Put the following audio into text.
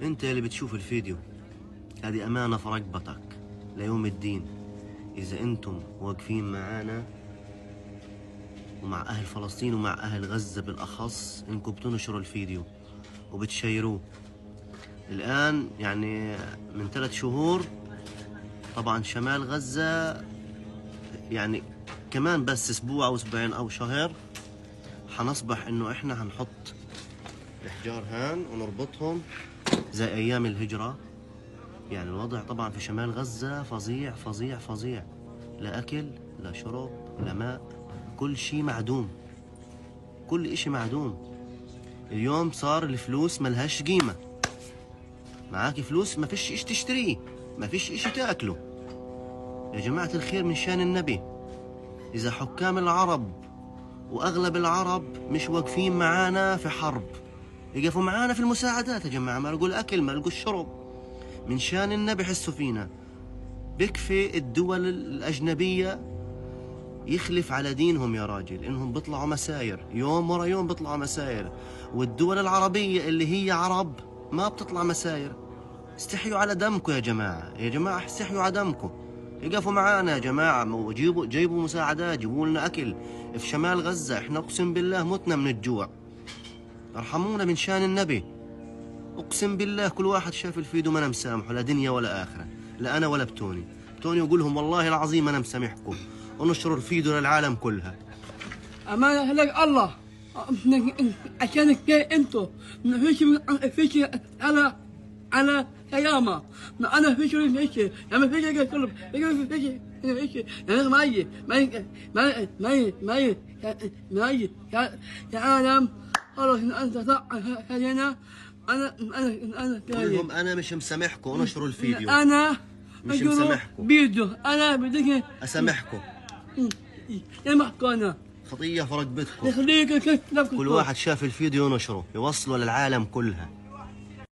انت اللي بتشوف الفيديو، هذه امانة في رقبتك ليوم الدين. اذا انتم واقفين معانا ومع اهل فلسطين ومع اهل غزة بالاخص، انكم بتنشروا الفيديو وبتشيروه. الان يعني من 3 شهور طبعا شمال غزة، يعني كمان بس اسبوع او اسبوعين او شهر حنصبح انه احنا هنحط احجار هان ونربطهم زي ايام الهجرة. يعني الوضع طبعا في شمال غزة فظيع فظيع فظيع، لا اكل لا شرب لا ماء، كل شيء معدوم، كل اشي معدوم. اليوم صار الفلوس ملهاش قيمة، معاك فلوس ما فيش ايش تشتريه، ما فيش اشي تاكله. يا جماعة الخير من شان النبي، اذا حكام العرب واغلب العرب مش واقفين معانا في حرب، يقفوا معانا في المساعدات يا جماعة، ما لقوا الاكل ما لقوا الشرب، من شان النبي حسوا فينا. بكفي الدول الأجنبية يخلف على دينهم يا راجل، إنهم بيطلعوا مساير يوم ورا يوم بيطلعوا مساير، والدول العربية اللي هي عرب ما بتطلع مساير. استحيوا على دمكم يا جماعة، يا جماعة استحيوا على دمكم، يقفوا معانا يا جماعة وجيبوا جيبوا مساعدات، جيبوا لنا أكل. في شمال غزة إحنا أقسم بالله متنا من الجوع، ارحمونا من شان النبي. اقسم بالله كل واحد شاف الفيديو ما انا مسامحه، لا دنيا ولا اخره، لا انا ولا بتوني. بتوني يقول لهم والله العظيم انا مسامحكم، ونشروا الفيديو للعالم كلها. أمانة لك الله عشانك انتوا ما فيش على قيامة، ما انا فيش ما فيش قلب فيش ما يا عالم خلاص انت صح علينا. انا قول لهم انا مش مسامحكم، ونشروا الفيديو. انا مش مسامحكم، بيدو انا بدك اسامحكم. يا محكونا خطية في رقبتكم. يخليك كل واحد شاف الفيديو ونشره، يوصلوا للعالم كلها.